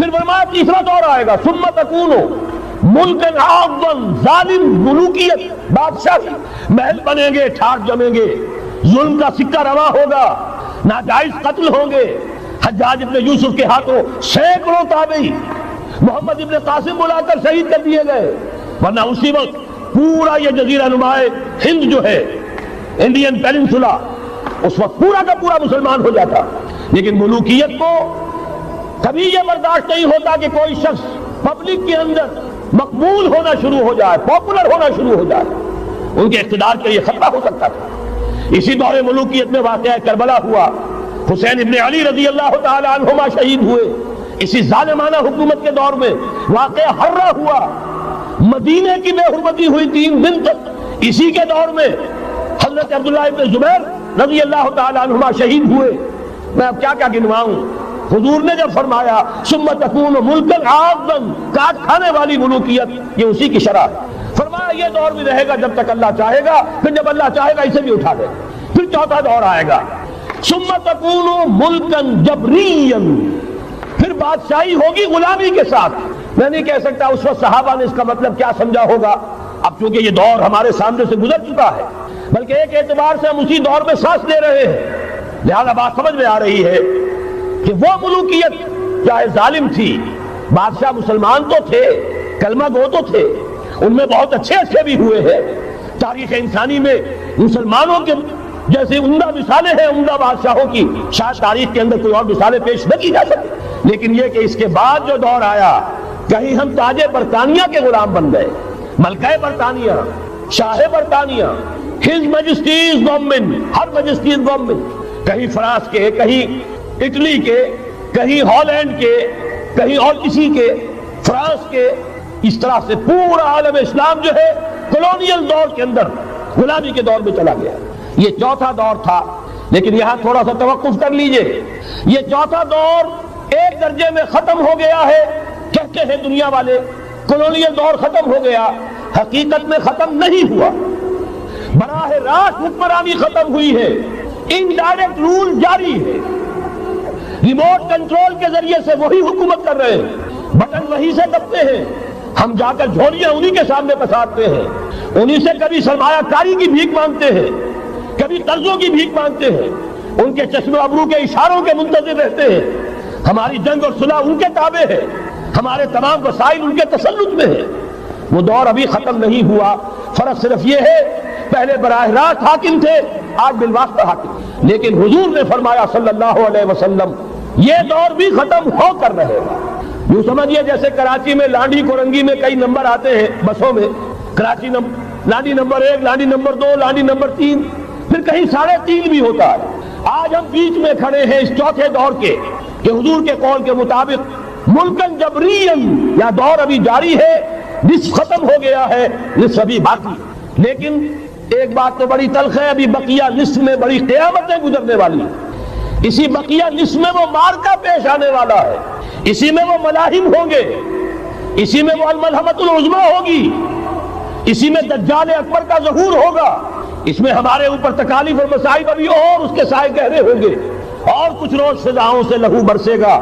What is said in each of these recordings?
پھر فرمایا تیسرا دور آئے گا، ثم تکون ملکن عاضن، ظالم ملوکیت، بادشاہی، محل بنیں گے، ٹھاٹ جمیں گے، ظلم کا سکہ رواں ہوگا، ناجائز قتل ہوں گے۔ حجاج ابن یوسف کے ہاتھوں سینکڑوں تابعی محمد ابن قاسم بلا کر شہید کر دیے گئے، ورنہ اسی وقت پورا یہ جزیرہ نما ہند جو ہے، انڈین پیننسولا، اس وقت پورا کا پورا مسلمان ہو جاتا۔ لیکن ملوکیت کو کبھی یہ برداشت نہیں ہوتا کہ کوئی شخص پبلک کے اندر مقبول ہونا شروع ہو جائے، پاپولر ہونا شروع ہو جائے، ان کے اقتدار کے لیے خطرہ ہو سکتا تھا۔ اسی دور ملوکیت میں واقعہ کربلا ہوا، حسین ابن علی رضی اللہ تعالی عنہما شہید ہوئے۔ اسی ظالمانہ حکومت کے دور میں واقعہ ہررا ہوا، مدینے کی بے حرمتی ہوئی 3 دن تک۔ اسی کے دور میں حضرت عبداللہ ابن زبیر رضی اللہ تعالی عنہما شہید ہوئے۔ میں اب کیا گنواؤں؟ حضور نے جب فرمایا ثم تکون ملکن عاضن، کاٹ کھانے والی ملوکیت، یہ اسی کی شرح ہے۔ فرمایا یہ دور بھی رہے گا جب تک اللہ چاہے گا، پھر جب اللہ چاہے گا اسے بھی اٹھا دے گا۔ پھر چوتھا دور آئے گا، ثم تکون ملکن جبریا، پھر بادشاہی ہوگی غلامی کے ساتھ۔ میں نہیں کہہ سکتا اس وقت صحابہ نے اس کا مطلب کیا سمجھا ہوگا، اب چونکہ یہ دور ہمارے سامنے سے گزر چکا ہے، بلکہ ایک اعتبار سے ہم اسی دور میں سانس لے رہے ہیں، لہذا بات سمجھ میں آ رہی ہے کہ وہ ملوکیت چاہے ظالم تھی، بادشاہ مسلمان تو تھے، کلمہ گو تو تھے، ان میں بہت اچھے بھی ہوئے ہیں۔ تاریخ انسانی میں مسلمانوں کے جیسے عمدہ مثالیں ہیں عمدہ بادشاہوں کی، شاید تاریخ کے اندر کوئی اور مثالیں پیش نہ کی جا سکتی۔ لیکن یہ کہ اس کے بعد جو دور آیا، کہیں ہم تاج برطانیہ کے غلام بن گئے، ملکہ برطانیہ، شاہ برطانیہ، ہز میجسٹیز گورنمنٹ، ہر میجسٹیز گورنمنٹ، کہیں فرانس کے، کہیں اٹلی کے، کہیں ہالینڈ کے، کہیں اور کسی کے، فرانس کے، اس طرح سے پورا عالم اسلام جو ہے کولونیل دور کے اندر غلامی کے دور میں چلا گیا۔ یہ چوتھا دور تھا، لیکن یہاں تھوڑا سا توقف کر لیجئے۔ یہ چوتھا دور ایک درجے میں ختم ہو گیا ہے، کہتے ہیں دنیا والے کولونیل دور ختم ہو گیا، حقیقت میں ختم نہیں ہوا، براہ راست حکمرانی ختم ہوئی ہے، انڈائریکٹ رول جاری ہے، ریموٹ کنٹرول کے ذریعے سے وہی حکومت کر رہے ہیں، بٹن وہی سے دبتے ہیں، ہم جا کر جھولیاں انہی کے سامنے پسارتے ہیں، انہی سے کبھی سرمایہ کاری کی بھیک مانگتے ہیں، کبھی قرضوں کی بھیک مانگتے ہیں، ان کے چشم ابرو کے اشاروں کے منتظر رہتے ہیں، ہماری جنگ اور صلح ان کے تابع ہے، ہمارے تمام وسائل ان کے تسلط میں ہے۔ وہ دور ابھی ختم نہیں ہوا، فرق صرف یہ ہے پہلے براہ راست حاکم تھے، آج بالواسطہ حاکم۔ لیکن حضور نے فرمایا صلی اللہ علیہ وسلم یہ دور بھی ختم ہو کر رہے گا۔ یوں سمجھیے جیسے کراچی میں لانڈی کورنگی میں کئی نمبر آتے ہیں بسوں میں، Karachi Landhi number 1، Landhi number 2، Landhi number 3، پھر کہیں 3.5 بھی ہوتا ہے۔ آج ہم بیچ میں کھڑے ہیں اس چوتھے دور کے، کہ حضور کے قول کے مطابق ملکن جبرین، یا دور ابھی جاری ہے، نصف ختم ہو گیا ہے، نصف ابھی باقی ہے۔ لیکن ایک بات تو بڑی تلخ ہے، ابھی بقیہ نصف میں بڑی قیامتیں گزرنے والی ہیں۔ اسی بقیہ نصف میں وہ مارکہ پیش آنے والا ہے، اسی میں وہ ملاحم ہوں گے، اسی میں وہ الملحمۃ العظمیٰ ہوگی، اسی میں دجال اکبر کا ظہور ہوگا، اس میں ہمارے اوپر تکالیف اور مصائب ابھی اور اس کے سائے گہرے ہوں گے، اور کچھ روز فضاؤں سے لہو برسے گا،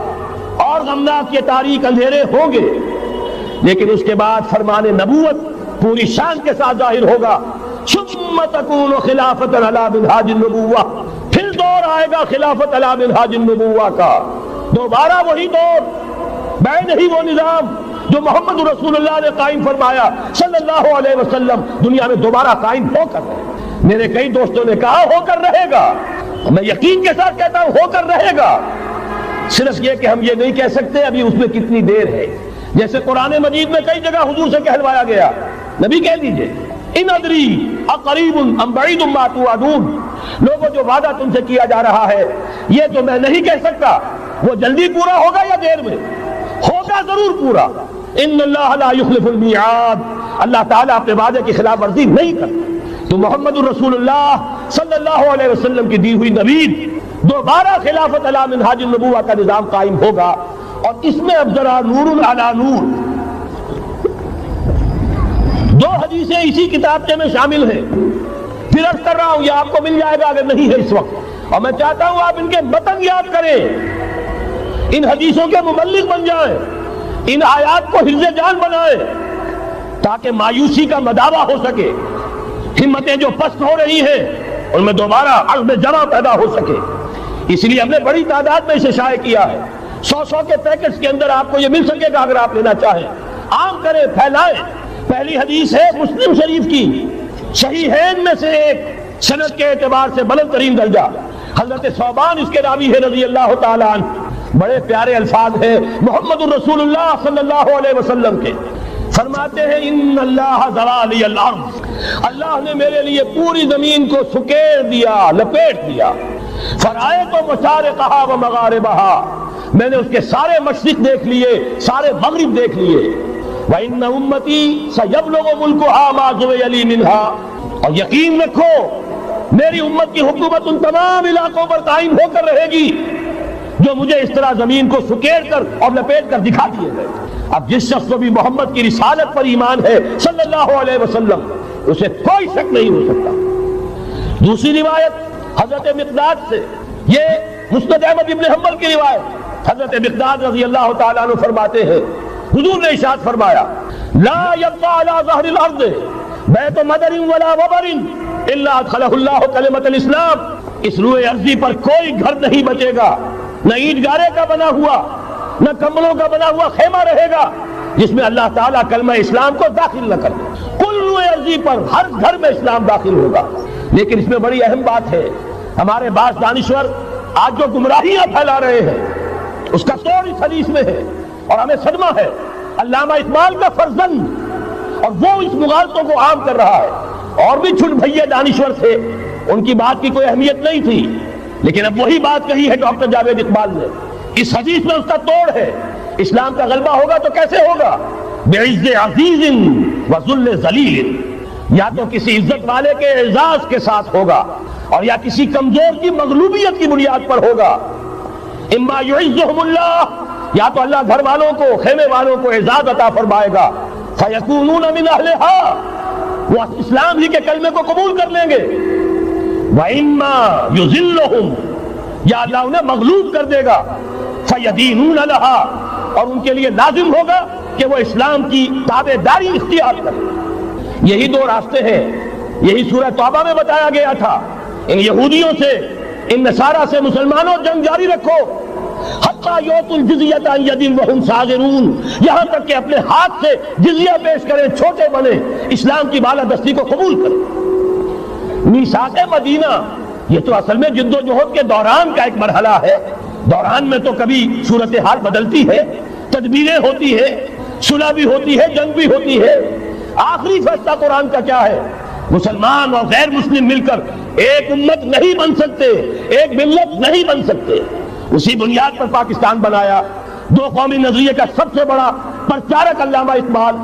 اور غمناک یہ تاریک اندھیرے ہوں گے۔ لیکن اس کے بعد فرمان نبوت پوری شان کے ساتھ ظاہر ہوگا، ثم تکون خلافۃ علی منہاج النبوہ، پھر دور آئے گا خلافت علی منہاج النبوہ کا، دوبارہ وہی دور، بین ہی وہ نظام جو محمد رسول اللہ نے قائم فرمایا صلی اللہ علیہ وسلم، دنیا میں دوبارہ قائم ہو کر رہے گا۔ میرے کئی دوستوں نے کہا ہو کر رہے گا، میں یقین کے ساتھ کہتا ہوں ہو کر رہے گا، صرف یہ کہ ہم یہ نہیں کہہ سکتے ابھی اس میں کتنی دیر ہے۔ جیسے قرآن مجید میں کئی جگہ حضور سے کہلوایا گیا، نبی کہہ دیجئے ان ادری اقریب ام بعید ما توعدون، لوگوں جو وعدہ تم سے کیا جا رہا ہے یہ تو میں نہیں کہہ سکتا وہ جلدی پورا ہوگا یا دیر میں، ہوگا ضرور پورا۔ ان اللہ لا یخلف المیعاد، اللہ تعالیٰ اپنے وعدے کی خلاف ورزی نہیں کرتا۔ تو محمد الرسول اللہ صلی اللہ علیہ وسلم کی دی ہوئی نوید، دوبارہ خلافت علی منہاج النبوہ کا نظام قائم ہوگا، اور اس میں اب ذرا نور علی نور، 2 حدیثیں اسی کتابچے میں شامل ہیں، پھر عرض کر رہا ہوں یہ آپ کو مل جائے گا اگر نہیں ہے اس وقت، اور میں چاہتا ہوں آپ ان کے متن یاد کریں۔ ان حدیثوں کے مبلغ بن جائیں، ان آیات کو حفظ جان بنائیں، تاکہ مایوسی کا مداوع ہو سکے، ہمتیں جو پست ہو رہی ہیں ان میں دوبارہ عزم جمع پیدا ہو سکے۔ اس لیے ہم نے بڑی تعداد میں اسے شائع کیا ہے، 100 کے پیکٹس کے اندر آپ کو یہ مل سکے گا اگر آپ لینا چاہیں۔ عام کریں، پھیلائیں۔ پہلی حدیث ہے مسلم شریف کی، صحیحین میں سے ایک، سند کے اعتبار سے بلند ترین درجہ، حضرت ثوبان اس کے راوی ہے رضی اللہ تعالیٰ عنہ۔ بڑے پیارے الفاظ ہیں محمد الرسول اللہ صلی اللہ علیہ وسلم کے، فرماتے ہیں ان اللہ ذوالی الارض، اللہ نے میرے لیے پوری زمین کو سکیر دیا، لپیٹ دیا، فرائض و مشارقہا و مغاربہا، میں نے اس کے سارے مشرق دیکھ لیے، سارے مغرب دیکھ لیے۔ وَإِنَّ أُمَّتِي سَيَبْلُغُ مُلْكُهَا مَا زُوِيَ لِي مِنْهَا، اور یقین رکھو میری امت کی حکومت ان تمام علاقوں پر قائم ہو کر رہے گی جو مجھے اس طرح زمین کو سکیڑ کر اور لپیٹ کر دکھا دیے گئے۔ اب جس شخص کو بھی محمد کی رسالت پر ایمان ہے صلی اللہ علیہ وسلم، اسے کوئی شک نہیں ہو سکتا۔ دوسری روایت حضرت مقداد سے، یہ مسند احمد ابن حنبل کی روایت، حضرت مقداد رضی اللہ تعالیٰ عنہ فرماتے ہیں حضور نے ارشاد فرمایا لا يبقى على ظهر الارض بیت مدر ولا وبر الا ادخلہ اللہ کلمۃ الاسلام، اس روئے ارضی پر کوئی گھر نہیں بچے گا، نہ اینٹ گارے کا بنا ہوا نہ کمبلوں کا بنا ہوا خیمہ رہے گا جس میں اللہ تعالیٰ کلمہ اسلام کو داخل نہ کرے۔ کل روئے ارضی پر ہر گھر میں اسلام داخل ہوگا۔ لیکن اس میں بڑی اہم بات ہے، ہمارے بعض دانشور آج جو گمراہیاں پھیلا رہے ہیں اس کا توڑ اس حدیث میں ہے، اور ہمیں صدمہ ہے۔ علامہ اقبال کا فرزند، اور وہ اس مغالطوں کو عام کر رہا ہے، اور بھی چھٹ بھئیے دانشور تھے، ان کی بات کی کوئی اہمیت نہیں تھی، لیکن اب وہی بات کہی ہے ڈاکٹر جاوید اقبال نے۔ اس حدیث میں اس کا توڑ ہے، اسلام کا غلبہ ہوگا تو کیسے ہوگا؟ بعز عزیز و ذل ذلیل، یا تو کسی عزت والے کے اعزاز کے ساتھ ہوگا اور یا کسی کمزور کی مغلوبیت کی بنیاد پر ہوگا۔ اما یعزہم اللہ، یا تو اللہ گھر والوں کو، خیمے والوں کو اعزاز عطا فرمائے گا، فیکونون من اہلہا، وہ اسلام ہی کے کلمے کو قبول کر لیں گے، وَإِمَّا يُذِلُّهُمْ، یا اللہ انہیں مغلوب کر دے گا، فَيَدِينُونَ لَهَا، اور ان کے لیے لازم ہوگا کہ وہ اسلام کی تابعداری اختیار کریں۔ یہی دو راستے ہیں، یہی سورہ توبہ میں بتایا گیا تھا۔ ان یہودیوں سے، ان نصارہ سے مسلمانوں جنگ جاری رکھو، حتیٰ یؤتوا الجزیۃ عن ید وہم صاغرون، یہاں تک کہ اپنے ہاتھ سے جزیہ پیش کریں، چھوٹے بنے، اسلام کی بالادستی کو قبول کریں۔ میثاق مدینہ یہ تو اصل میں جد و جہد کے دوران کا ایک مرحلہ ہے۔ دوران میں تو کبھی صورتحال بدلتی ہے، تدبیریں ہوتی ہے، صلح بھی ہوتی ہے، جنگ بھی ہوتی ہے۔ آخری فیصلہ قرآن کا کیا ہے؟ مسلمان اور غیر مسلم مل کر ایک امت نہیں بن سکتے، ایک ملت نہیں بن سکتے۔ اسی بنیاد پر پاکستان بنایا۔ دو قومی نظریے کا سب سے بڑا پرچارک علامہ اقبال،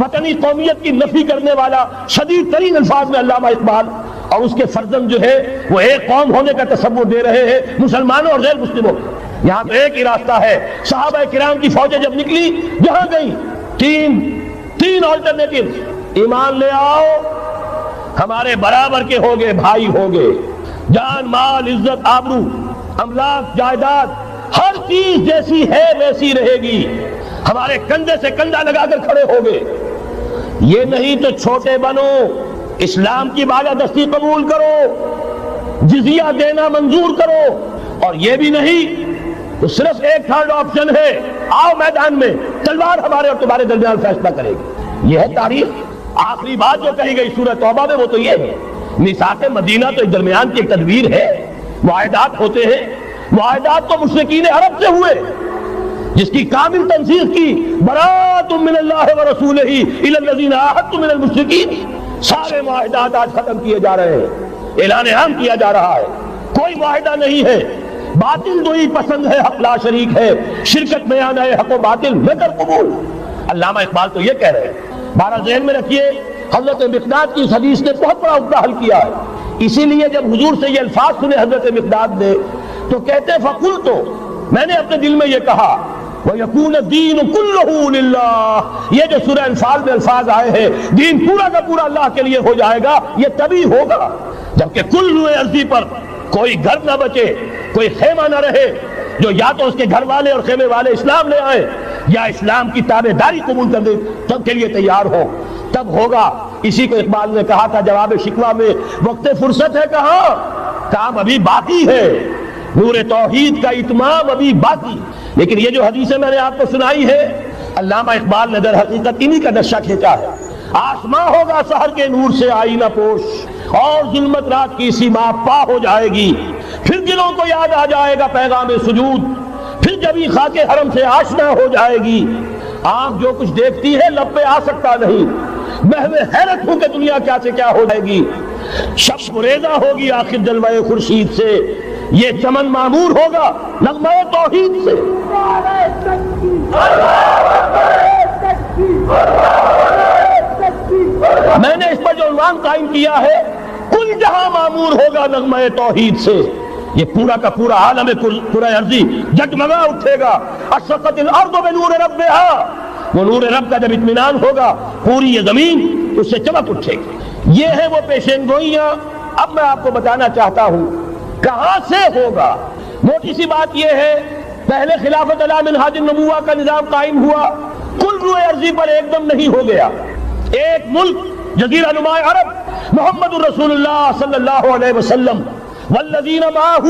وطنی قومیت کی نفی کرنے والا شدید ترین الفاظ میں علامہ اقبال، اور اس کے فرزند جو ہے وہ ایک قوم ہونے کا تصور دے رہے ہیں مسلمانوں اور غیر مسلموں کو۔ یہاں تو ایک ہی راستہ ہے۔ صحابہ کرام کی فوجیں جب نکلی، جہاں گئی، تین آلٹرنیٹیو، ایمان لے آؤ، ہمارے برابر کے ہوگے، بھائی ہوگے، جان مال عزت آبرو املاک جائیداد ہر چیز جیسی ہے ویسی رہے گی، ہمارے کندھے سے کندھا لگا کر کھڑے ہوگے۔ یہ نہیں تو چھوٹے بنو، اسلام کی بالادستی قبول کرو، جزیہ دینا منظور کرو، اور یہ بھی نہیں تو صرف ایک تھرڈ آپشن ہے، آؤ میدان میں، تلوار ہمارے اور تمہارے درمیان فیصلہ کرے گی۔ یہ ہے تاریخ۔ آخری بات جو کہی گئی سورہ توبہ میں وہ تو یہ ہے، میثاق مدینہ تو ایک درمیان کی ایک تدبیر ہے، معاہدات ہوتے ہیں۔ معاہدات تو مشرکین عرب سے ہوئے، جس کی کامل تنسیخ کی براءۃ من اللہ ورسولہ الی الذین عاہدتم من المشرکین۔ سارے معاہدات آج ختم کیے جا رہے ہیں، اعلان عام کیا جا رہا ہے، کوئی معاہدہ نہیں ہے۔ باطل دوئی پسند ہے، حق لا شریک ہے، شرکت میں آنا ہے، حق و باطل لے کر قبول۔ علامہ اقبال تو یہ کہہ رہے ہیں، بارہ ذہن میں رکھیے، حضرت مقداد کی اس حدیث نے بہت بڑا عقدہ حل کیا ہے۔ اسی لیے جب حضور سے یہ الفاظ سنے حضرت مقداد نے تو کہتے فقلت، میں نے اپنے دل میں یہ کہا، وَيَكُونَ الدِّينُ كُلُّهُ لِلَّهِ، یہ جو سورہ انفال میں الفاظ آئے ہیں، دین پورا کا پورا اللہ کے لیے ہو جائے گا، یہ تبھی ہوگا جبکہ کل روئے ارضی پر کوئی گھر نہ بچے، کوئی خیمہ نہ رہے، جو یا تو اس کے گھر والے اور خیمے والے اسلام لے آئیں یا اسلام کی تابع داری قبول کر دیں، سب کے لیے تیار ہو، تب ہوگا۔ اسی کو اقبال نے کہا تھا جواب شکوہ میں، وقت فرصت ہے کہاں، کام ابھی باقی ہے، نور توحید کا اتمام ابھی باقی۔ لیکن یہ جو حدیثیں میں نے آپ کو سنائی ہے، علامہ اقبال نے در حقیقت انہی کا نقشہ کھینچا ہے۔ آسماں ہوگا سحر کے نور سے آئینہ پوش، اور ظلمت رات کی سیما پا ہو جائے گی، پھر دلوں کو یاد آ جائے گا پیغام سجود، پھر جبھی خاک حرم سے آشنا ہو جائے گی۔ آنکھ جو کچھ دیکھتی ہے لب پہ آ سکتا نہیں، محو حیرت ہوں کہ دنیا کیا سے کیا ہو جائے گی۔ شب ریزہ ہوگی آخر جلوہ خورشید سے، یہ چمن معمور ہوگا نغمہ توحید سے۔ میں نے اس پر جو عنوان قائم کیا ہے، کل جہاں معمور ہوگا نغمہ توحید سے، یہ پورا کا پورا عالم کرۂ ارضی جگمگا اٹھے گا۔ اشرقت الارض بنور ربہا، وہ نور رب کا جب اطمینان ہوگا پوری یہ زمین اس سے چمک اٹھے گی۔ یہ ہے وہ پیشین گوئیاں۔ اب میں آپ کو بتانا چاہتا ہوں کہاں سے ہوگا۔ موٹی سی بات یہ ہے، پہلے خلافت علی منہاج النبوہ کا نظام قائم ہوا، کل روئے ارضی پر ایک دم نہیں ہو گیا۔ ایک ملک جزیرہ نما عرب، محمد الرسول اللہ صلی اللہ علیہ وسلم والذین معہ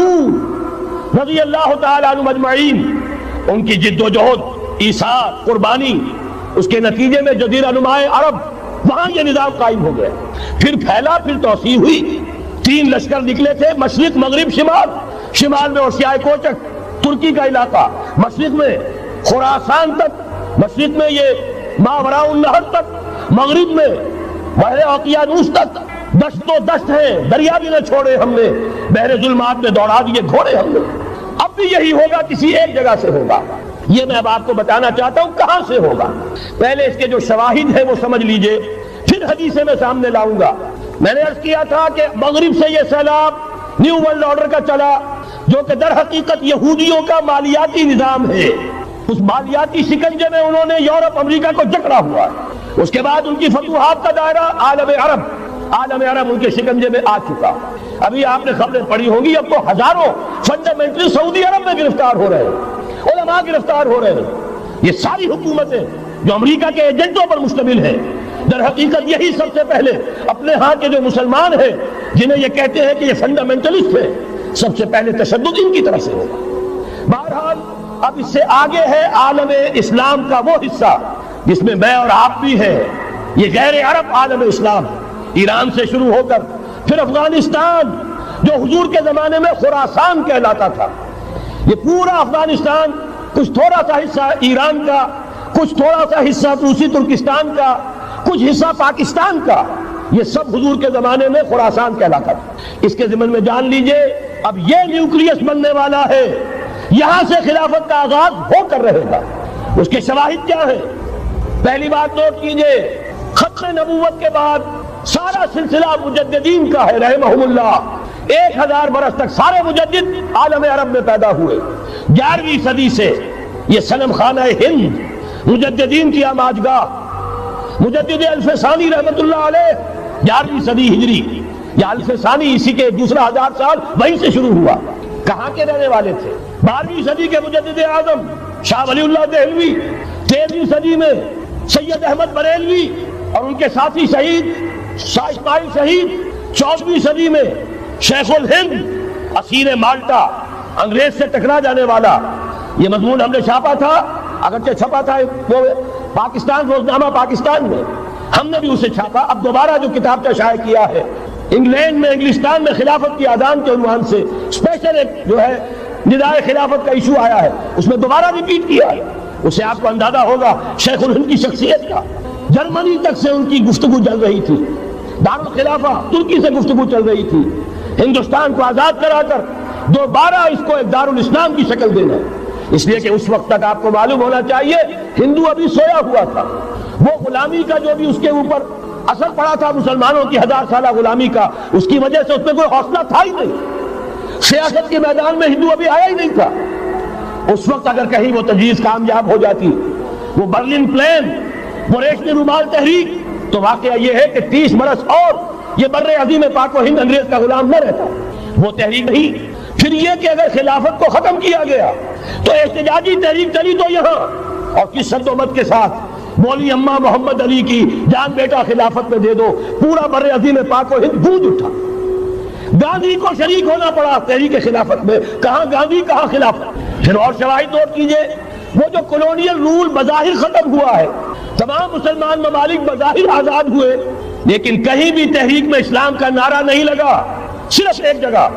رضی اللہ تعالی عنہم اجمعین، ان کی جد و جہد، ایثار، قربانی، اس کے نتیجے میں جزیرہ نما عرب وہاں یہ نظام قائم ہو گیا۔ پھر پھیلا، پھر توسیع ہوئی۔ 3 لشکر نکلے تھے، مشرق، مغرب، شمال۔ شمال میں اوسیائے کوچک ترکی کا علاقہ، مشرق میں خراسان تک، مشرق میں یہ ماوراء النہر تک، مغرب میں بحر اوقیانوس تک دشت و دشت ہے، دریا بھی نہ چھوڑے ہم نے، بحر ظلمات میں دوڑا دیے گھوڑے ہم نے۔ اب بھی یہی ہوگا، کسی ایک جگہ سے ہوگا۔ یہ میں اب آپ کو بتانا چاہتا ہوں کہاں سے ہوگا۔ پہلے اس کے جو شواہد ہیں وہ سمجھ لیجئے، پھر حدیثیں میں سامنے لاؤں گا۔ میں نے عرض کیا تھا کہ مغرب سے یہ سیلاب نیو ورلڈ آرڈر کا چلا، جو کہ در حقیقت یہودیوں کا مالیاتی نظام ہے۔ اس مالیاتی شکنجے میں انہوں نے یورپ، امریکہ کو جکڑا ہوا ہے۔ اس کے بعد ان کی فتوحات کا دائرہ عالم عرب ان کے شکنجے میں آ چکا۔ ابھی آپ نے خبریں پڑھی ہوں گی، اب تو ہزاروں فنڈامنٹل سعودی عرب میں گرفتار ہو رہے ہیں، علماء گرفتار ہو رہے ہیں۔ یہ ساری حکومتیں جو امریکہ کے ایجنٹوں پر مشتمل ہیں، در حقیقت یہی سب سے پہلے اپنے ہاں کے جو مسلمان ہیں، جنہیں یہ کہتے ہیں کہ یہ فنڈامنٹلسٹ ہیں، سب سے پہلے تشدد ان کی طرف سے ہوگا۔ بہرحال اب اس سے آگے ہے عالم اسلام کا وہ حصہ جس میں میں اور آپ بھی ہیں، یہ غیر عرب عالم اسلام، ایران سے شروع ہو کر پھر افغانستان، جو حضور کے زمانے میں خراسان کہلاتا تھا، یہ پورا افغانستان، کچھ تھوڑا سا حصہ ایران کا، کچھ تھوڑا سا حصہ روسی ترکستان کا، کچھ حصہ پاکستان کا، یہ سب حضور کے زمانے میں خراسان کہلاتا تھا۔ اس کے ضمن میں جان لیجئے اب یہ نیوکلیس بننے والا ہے، یہاں سے خلافت کا آغاز ہو کر رہے گا۔ اس کے شواہد کیا ہیں؟ پہلی بات نوٹ کیجئے، ختم نبوت کے بعد سارا سلسلہ مجددین کا ہے رحمہم اللہ۔ 1000 برس تک سارے مجدد عالم عرب میں پیدا ہوئے۔ 11ویں صدی سے یہ صنم خانہ ہند مجددین کی آماجگاہ، مجدد الف ثانی رحمت اللہ علیہ 11ویں صدی ہجری، یا الف ثانی اسی کے دوسرا 1000 سال وہیں سے شروع ہوا۔ کہاں کے رہنے والے تھے؟ 12ویں صدی کے مجدد اعظم شاہ ولی اللہ دہلوی، 13ویں صدی میں سید احمد بریلوی اور ان کے ساتھی شہید شاہ اسماعیل شہید، 14ویں صدی میں شیخ الہند اسیر مالٹا، انگریز سے ٹکرا جانے والا۔ یہ مضمون ہم نے چھاپا تھا، اگرچہ چھپا تھا وہ پاکستان روزنامہ پاکستان میں، ہم نے بھی اسے چھاپا۔ اب دوبارہ جو کتاب کا شائع کیا ہے، انگلینڈ میں، انگلستان میں خلافت کی اذان کے عنوان سے اسپیشل ایک جو ہے ندائے خلافت کا ایشو آیا ہے، اس میں دوبارہ ریپیٹ کیا ہے۔ اس سے آپ کو اندازہ ہوگا شیخ الہند کی شخصیت کا۔ جرمنی تک سے ان کی گفتگو چل رہی تھی، دارالخلافہ ترکی سے گفتگو چل رہی تھی، ہندوستان کو آزاد کرا کر دوبارہ اس کو ایک دارالاسلام کی شکل دینا۔ اس لیے کہ اس وقت تک آپ کو معلوم ہونا چاہیے ہندو ابھی سویا ہوا تھا۔ وہ غلامی کا جو بھی اس کے اوپر اثر پڑا تھا، مسلمانوں کی 1000 سالہ غلامی کا، اس کی وجہ سے اس میں کوئی حوصلہ تھا ہی نہیں۔ سیاست کے میدان میں ہندو ابھی آیا ہی نہیں تھا۔ اس وقت اگر کہیں وہ تجویز کامیاب ہو جاتی، وہ برلن پلان، وہ ریشمی رومال تحریک، تو واقعہ یہ ہے کہ 30 برس اور یہ بر عظیم پاک و ہند انگریز کا غلام نہ رہتا۔ وہ تحریک نہیں۔ پھر یہ کہ اگر خلافت کو ختم کیا گیا، تو احتجاجی تحریک چلی تو یہاں، اور کس سد و مد کے ساتھ؟ مولوی اماں محمد علی کی جان بیٹا خلافت میں دے دو، پورا بر عظیم پاک و ہند گونج اٹھا۔ گاندھی کو شریک ہونا پڑا تحریک خلافت میں، کہاں گاندھی کہاں خلافت۔ پھر اور شواہد نوٹ کیجئے، وہ جو کولونیل رول بظاہر ختم ہوا ہے، تمام مسلمان ممالک بظاہر آزاد ہوئے، لیکن کہیں بھی تحریک میں اسلام کا نعرہ نہیں لگا، صرف ایک جگہ